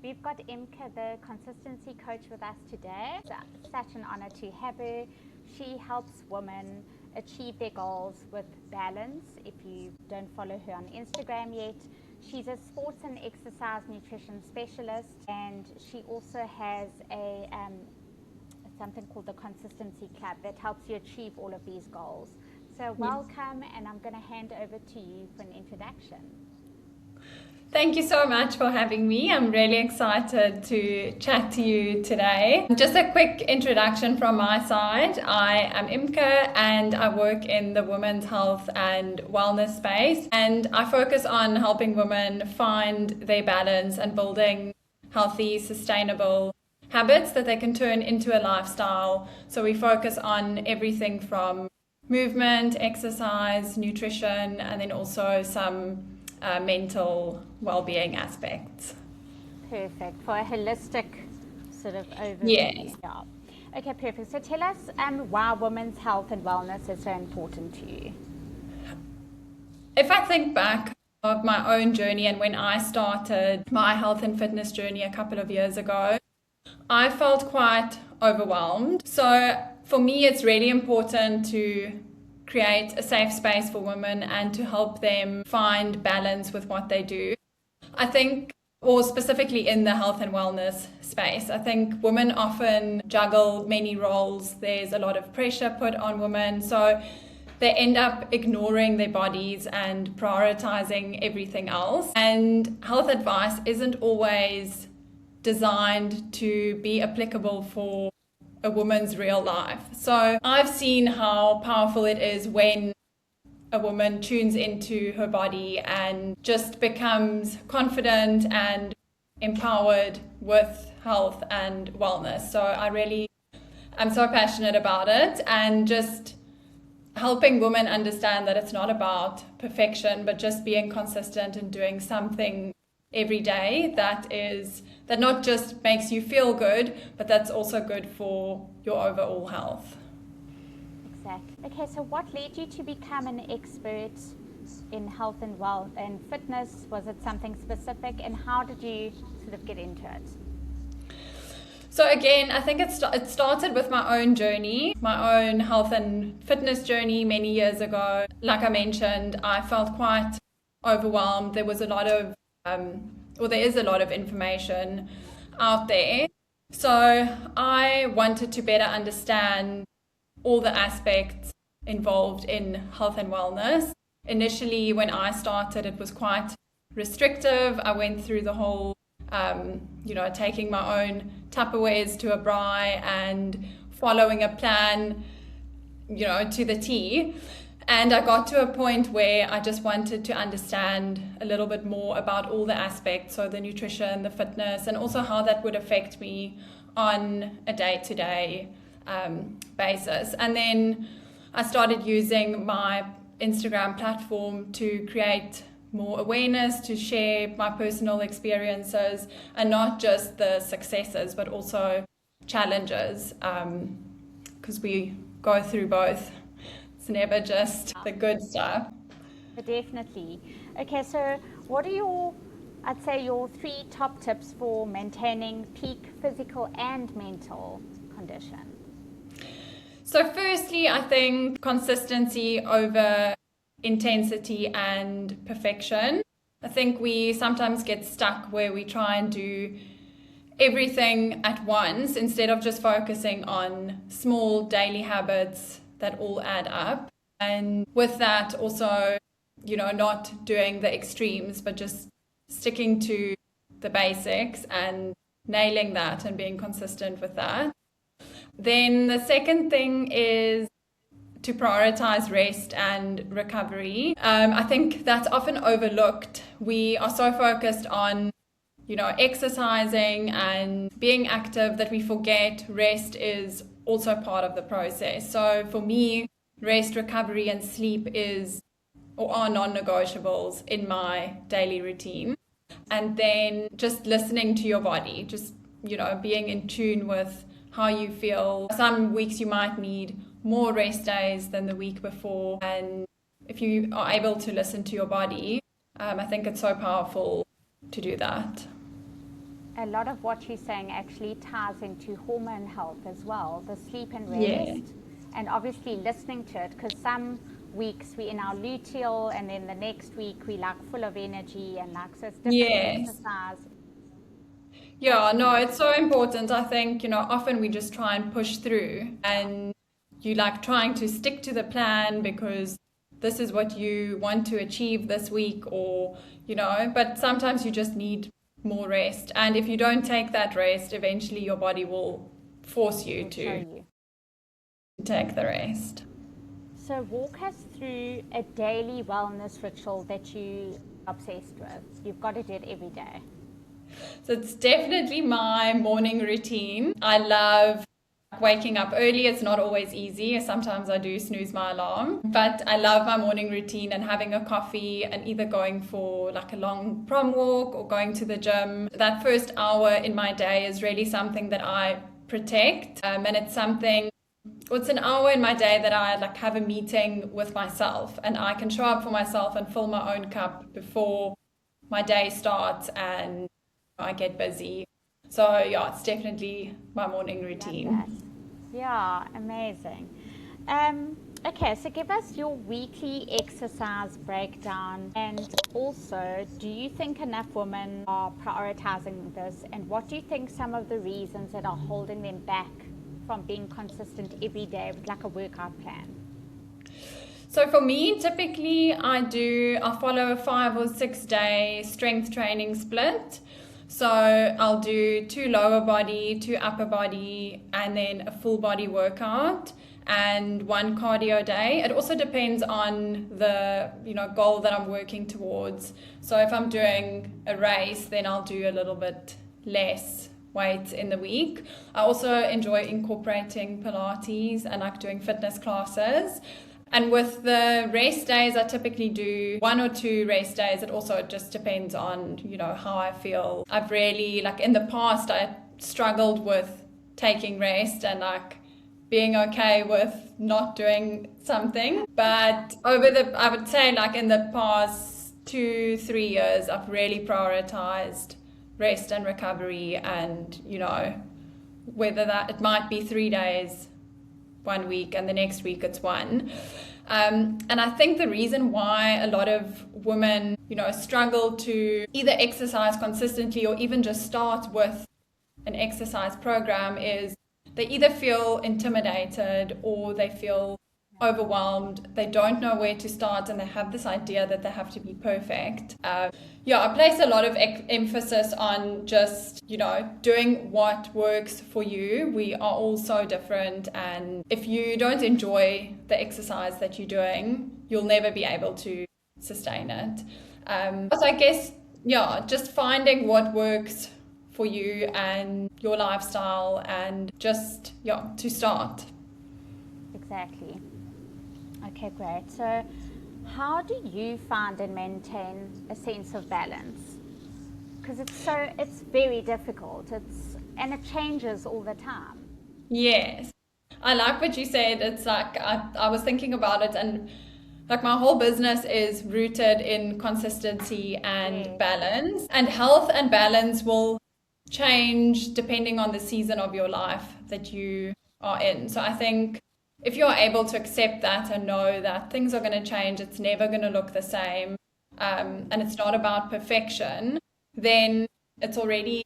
We've got Imke, the consistency coach, with us today. It's such an honor to have her. She helps women achieve their goals with balance. If you don't follow her on Instagram yet, she's a sports and exercise nutrition specialist, and she also has something called the Consistency Club that helps you achieve all of these goals. So welcome, and I'm going to hand over to you for an introduction. Thank you so much for having me. I'm really excited to chat to you today. Just a quick introduction from my side. I am Imke and I work in the women's health and wellness space. And I focus on helping women find their balance and building healthy, sustainable habits that they can turn into a lifestyle. So we focus on everything from movement, exercise, nutrition, and then also some mental well-being aspects. Perfect. For a holistic sort of overview. Yes. Yeah. Okay, perfect. So tell us why women's health and wellness is so important to you. If I think back of my own journey and when I started my health and fitness journey a couple of years ago, I felt quite overwhelmed. So for me, it's really important to create a safe space for women and to help them find balance with what they do. I think, or specifically in the health and wellness space, I think women often juggle many roles. There's a lot of pressure put on women, so they end up ignoring their bodies and prioritizing everything else. And health advice isn't always designed to be applicable for a woman's real life. So I've seen how powerful it is when a woman tunes into her body and just becomes confident and empowered with health and wellness. So I'm so passionate about it, and just helping women understand that it's not about perfection, but just being consistent and doing something every day that not just makes you feel good, but that's also good for your overall health. Exactly. Okay, so what led you to become an expert in health and fitness? Was it something specific, and how did you sort of get into it? So again, I think it started with my own journey, my own health and fitness journey many years ago. Like I mentioned, I felt quite overwhelmed. There was there is a lot of information out there. So I wanted to better understand all the aspects involved in health and wellness. Initially, when I started, it was quite restrictive. I went through the whole, taking my own Tupperwares to a braai and following a plan, to the T. And I got to a point where I just wanted to understand a little bit more about all the aspects, so the nutrition, the fitness, and also how that would affect me on a day-to-day basis. And then I started using my Instagram platform to create more awareness, to share my personal experiences, and not just the successes, but also challenges, because we go through both. It's never just the good stuff. Definitely. Okay, so what are your 3 top tips for maintaining peak physical and mental condition? So firstly, I think consistency over intensity and perfection. I think we sometimes get stuck where we try and do everything at once instead of just focusing on small daily habits that all add up. And with that also, not doing the extremes, but just sticking to the basics and nailing that and being consistent with that. Then the second thing is to prioritize rest and recovery. I think that's often overlooked. We are so focused on, exercising and being active that we forget rest is also part of the process. So for me, rest, recovery, and sleep are non-negotiables in my daily routine. And then just listening to your body, just, being in tune with how you feel. Some weeks you might need more rest days than the week before. And if you are able to listen to your body, I think it's so powerful to do that. a lot of what you're saying actually ties into hormone health as well, the sleep and rest, Yeah. and obviously listening to it, because some weeks we're in our luteal and then the next week we like full of energy, and like, so it's different Yes. exercise. Yeah, no, it's so important. I think, often we just try and push through and you like trying to stick to the plan because this is what you want to achieve this week or, but sometimes you just need more rest. And if you don't take that rest, eventually your body will force you Show to you. take the rest. So walk us through a daily wellness ritual that you are obsessed with. You've got to do it every day. So it's definitely my morning routine. I love waking up early. It's not always easy. Sometimes I do snooze my alarm, but I love my morning routine and having a coffee and either going for like a long prom walk or going to the gym. That first hour in my day is really something that I protect, and it's an hour in my day that I like have a meeting with myself and I can show up for myself and fill my own cup before my day starts and I get busy. So yeah, it's definitely my morning routine. Yeah, amazing. Okay, so give us your weekly exercise breakdown, and also, do you think enough women are prioritizing this, and what do you think some of the reasons that are holding them back from being consistent every day with like a workout plan? So for me, typically I follow a 5 or 6 day strength training split. So I'll do 2 lower body, 2 upper body, and then a full body workout and 1 cardio day. It also depends on the goal that I'm working towards. So if I'm doing a race, then I'll do a little bit less weight in the week. I also enjoy incorporating Pilates and like doing fitness classes. And with the rest days, I typically do 1 or 2 rest days. It also just depends on, how I feel. I've really, like in the past, I struggled with taking rest and like being okay with not doing something. But I would say like in the past 2-3 years, I've really prioritized rest and recovery and, whether that it might be 3 days 1 week and the next week it's 1. And I think the reason why a lot of women, struggle to either exercise consistently or even just start with an exercise program is they either feel intimidated or they feel overwhelmed. They don't know where to start and they have this idea that they have to be perfect. I place a lot of emphasis on just, doing what works for you. We are all so different, and if you don't enjoy the exercise that you're doing, you'll never be able to sustain it. So I guess, just finding what works for you and your lifestyle and just, to start. Exactly. Okay, great. So how do you find and maintain a sense of balance? Because it's very difficult. And it changes all the time. Yes. I like what you said. It's like I was thinking about it, and like my whole business is rooted in consistency and balance, and health and balance will change depending on the season of your life that you are in. So I think if you're able to accept that and know that things are going to change, it's never going to look the same, and it's not about perfection, then it's already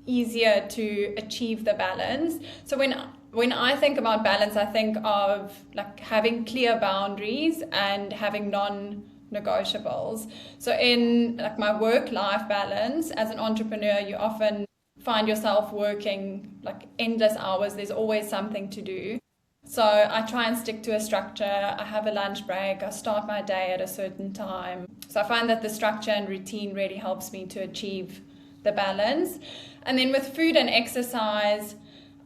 easier to achieve the balance. So when I think about balance, I think of like having clear boundaries and having non-negotiables. So in like my work-life balance as an entrepreneur, you often find yourself working like endless hours. There's always something to do. So I try and stick to a structure. I have a lunch break. I start my day at a certain time. So I find that the structure and routine really helps me to achieve the balance. And then with food and exercise,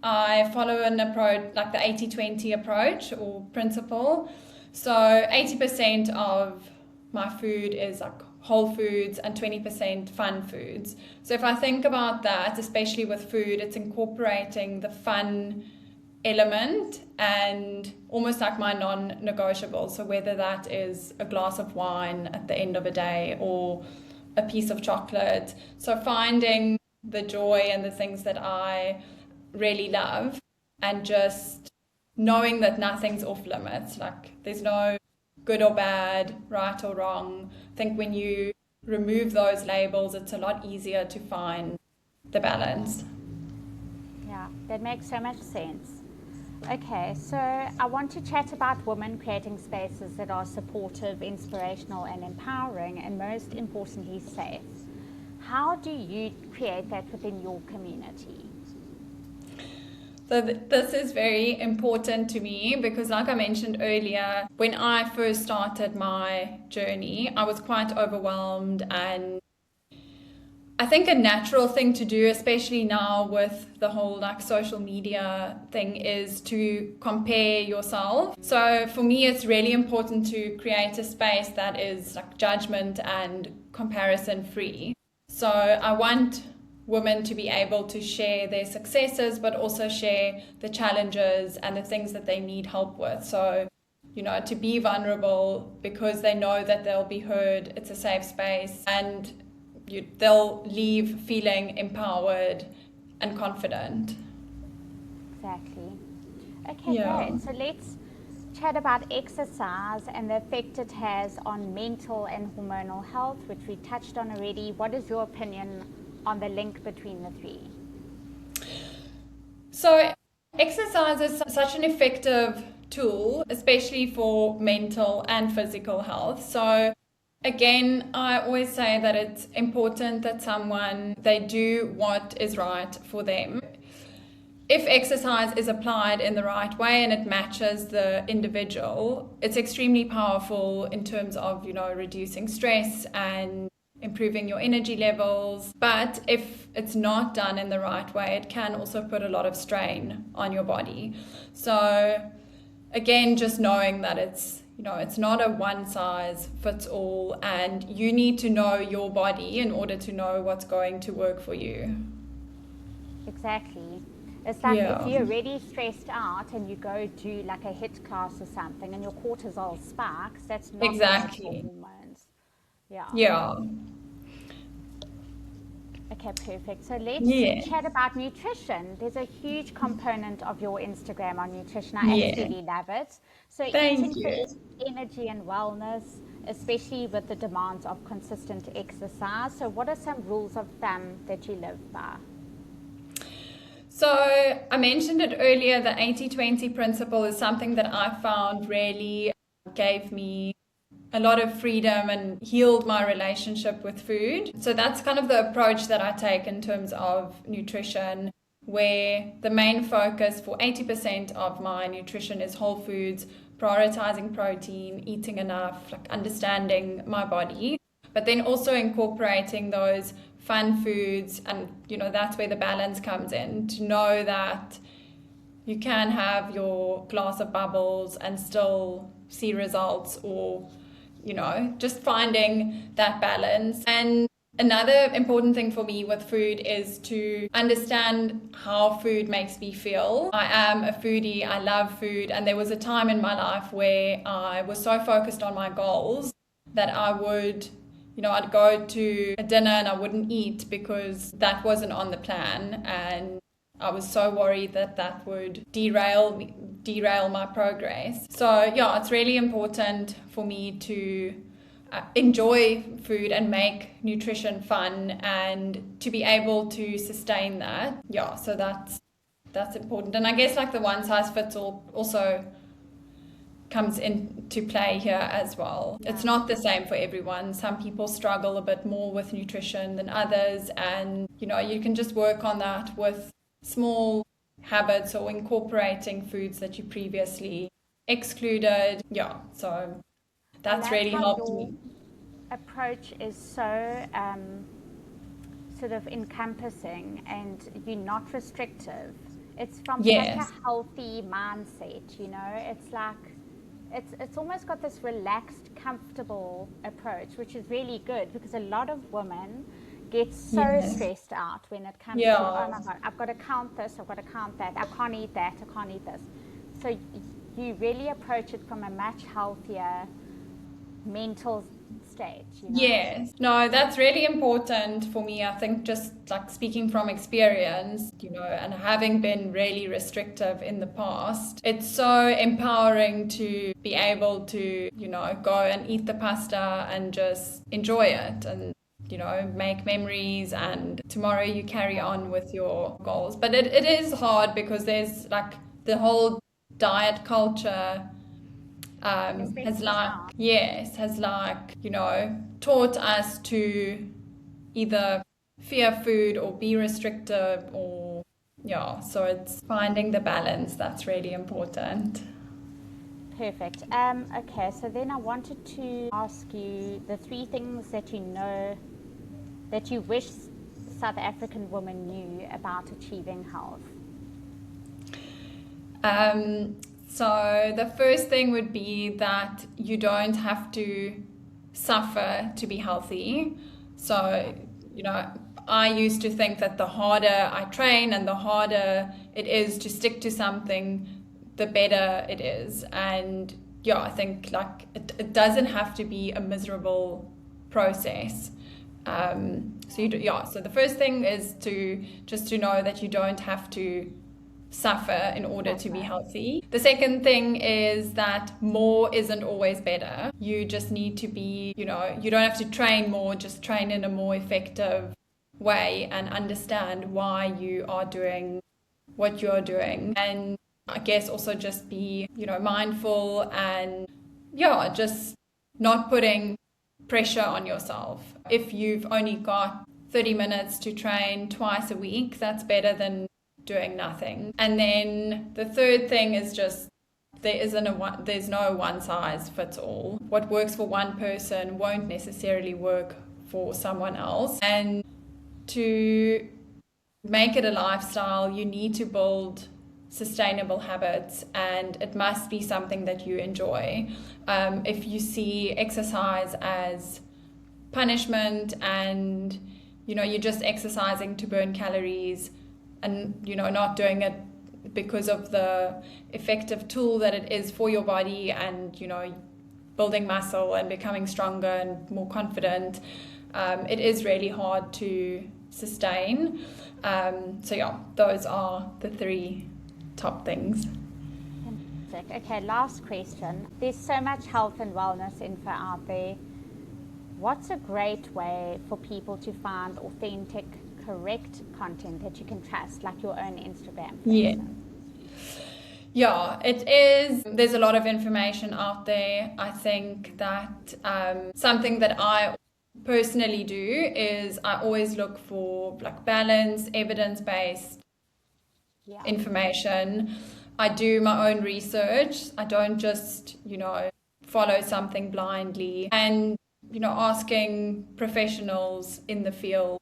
I follow an approach like the 80-20 approach or principle. So 80% of my food is like whole foods and 20% fun foods. So if I think about that, especially with food, it's incorporating the fun element and almost like my non-negotiable. So whether that is a glass of wine at the end of a day or a piece of chocolate. So finding the joy and the things that I really love, and just knowing that nothing's off limits. Like there's no good or bad, right or wrong. I think when you remove those labels, it's a lot easier to find the balance. Yeah, that makes so much sense. Okay, so I want to chat about women creating spaces that are supportive, inspirational, and empowering, and most importantly, safe. How do you create that within your community? So this is very important to me because, like I mentioned earlier, when I first started my journey, I was quite overwhelmed, and I think a natural thing to do, especially now with the whole like social media thing, is to compare yourself. So for me, it's really important to create a space that is like judgment and comparison free. So I want women to be able to share their successes, but also share the challenges and the things that they need help with. So, you know, to be vulnerable because they know that they'll be heard, it's a safe space, and they'll leave feeling empowered and confident. Exactly. Okay, great. So let's chat about exercise and the effect it has on mental and hormonal health, which we touched on already. What is your opinion on the link between the three? So exercise is such an effective tool, especially for mental and physical health. So again, I always say that it's important that they do what is right for them. If exercise is applied in the right way and it matches the individual, it's extremely powerful in terms of, you know, reducing stress and improving your energy levels. But if it's not done in the right way, it can also put a lot of strain on your body. So again, just knowing that it's not a one size fits all, and you need to know your body in order to know what's going to work for you. Exactly. It's like if you're already stressed out and you go do like a HIIT class or something and your cortisol spikes, that's not exactly hormones. Yeah. Okay, perfect. So let's chat about nutrition. There's a huge component of your Instagram on nutrition. I absolutely love it. So Thank eating you. for energy and wellness, especially with the demands of consistent exercise. So what are some rules of thumb that you live by? So I mentioned it earlier, the 80-20 principle is something that I found really gave me a lot of freedom and healed my relationship with food. So that's kind of the approach that I take in terms of nutrition, where the main focus for 80% of my nutrition is whole foods, prioritizing protein, eating enough, like understanding my body, but then also incorporating those fun foods. And you know, that's where the balance comes in, to know that you can have your glass of bubbles and still see results, or you know, just finding that balance. And another important thing for me with food is to understand how food makes me feel. I am a foodie, I love food, and there was a time in my life where I was so focused on my goals that I would, you know, I'd go to a dinner and I wouldn't eat because that wasn't on the plan, and I was so worried that that would derail my progress. So yeah, it's really important for me to enjoy food and make nutrition fun, and to be able to sustain that. Yeah, so that's important. And I guess like the one size fits all also comes into play here as well. It's not the same for everyone. Some people struggle a bit more with nutrition than others, and you know, you can just work on that with small habits or incorporating foods that you previously excluded. Yeah, so that's really helped me. Approach is so sort of encompassing, and you're not restrictive. It's from such a healthy mindset, you know. It's like it's almost got this relaxed, comfortable approach, which is really good, because a lot of women get so stressed out when it comes to, oh my God, I've got to count this, I've got to count that, I can't eat that, I can't eat this. So you really approach it from a much healthier mental state, Yes. No, that's really important for me. I think just like speaking from experience, and having been really restrictive in the past, it's so empowering to be able to, go and eat the pasta and just enjoy it and, make memories, and tomorrow you carry on with your goals. But it is hard because there's like the whole diet culture has taught us to either fear food or be restrictive, or so it's finding the balance that's really important. Perfect. Okay, so then I wanted to ask you the 3 things that that you wish South African women knew about achieving health. So the first thing would be that you don't have to suffer to be healthy. So, I used to think that the harder I train and the harder it is to stick to something, the better it is. And I think like it doesn't have to be a miserable process. So the first thing is to know that you don't have to suffer in order to be healthy. The second thing is that more isn't always better. You just need to be, you don't have to train more, just train in a more effective way and understand why you are doing what you're doing. And I guess also just be, mindful and just not putting pressure on yourself. If you've only got 30 minutes to train twice a week, that's better than doing nothing. And then the third thing is just there's no one size fits all. What works for one person won't necessarily work for someone else. And to make it a lifestyle, you need to build sustainable habits, and it must be something that you enjoy. If you see exercise as punishment and you're just exercising to burn calories and not doing it because of the effective tool that it is for your body and building muscle and becoming stronger and more confident, it is really hard to sustain. Those are the 3 top things. Fantastic. Okay, last question. There's so much health and wellness info out there. What's a great way for people to find authentic, correct content that you can trust, like your own Instagram, for instance? Yeah, it is. There's a lot of information out there. I think that something that I personally do is I always look for like balance, evidence-based information. I do my own research. I don't just, follow something blindly, and, asking professionals in the field.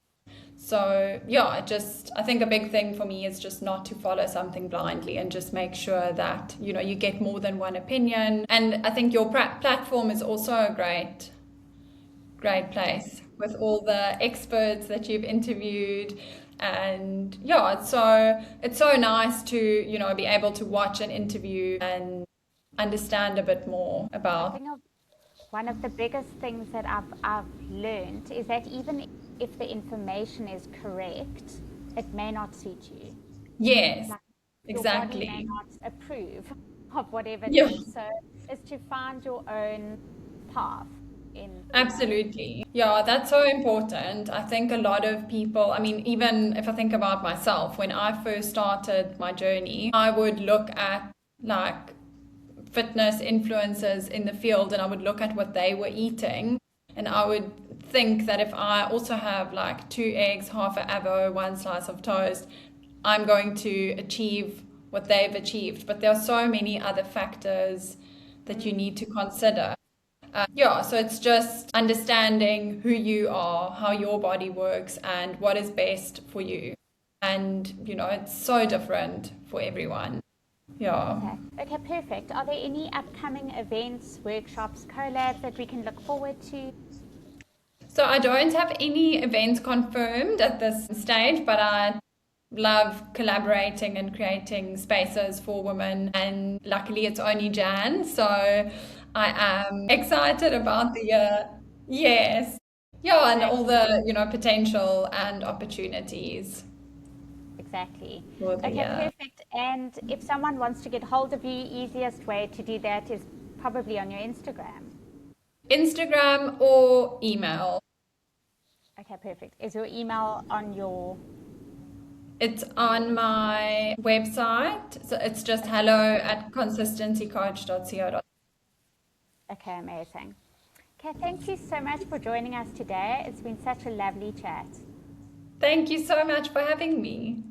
So I think a big thing for me is just not to follow something blindly and just make sure that, you get more than one opinion. And I think your platform is also a great place with all the experts that you've interviewed. And it's so nice to, be able to watch an interview and understand a bit more about. I think one of the biggest things that I've learned is that even if the information is correct, it may not suit you. Yes, exactly. Your body may not approve of whatever it is. So it's to find your own path. Absolutely. Yeah, that's so important. I think a lot of people, even if I think about myself, when I first started my journey, I would look at like fitness influencers in the field, and I would look at what they were eating, and I would think that if I also have like 2 eggs, half an avo, 1 slice of toast, I'm going to achieve what they've achieved. But there are so many other factors that you need to consider. So it's just understanding who you are, how your body works, and what is best for you. And, it's so different for everyone. Yeah. Okay, perfect. Are there any upcoming events, workshops, collabs that we can look forward to? So I don't have any events confirmed at this stage, but I love collaborating and creating spaces for women. And luckily it's only Jan, so I am excited about the year. Yes. Yeah, and all the, potential and opportunities Exactly. for the Okay, year. perfect. And if someone wants to get hold of you, easiest way to do that is probably on your Instagram. Instagram or email. Okay, perfect. Is your email on your... It's on my website. So it's just hello@consistencycoach.co. Okay, amazing. Okay, thank you so much for joining us today. It's been such a lovely chat. Thank you so much for having me.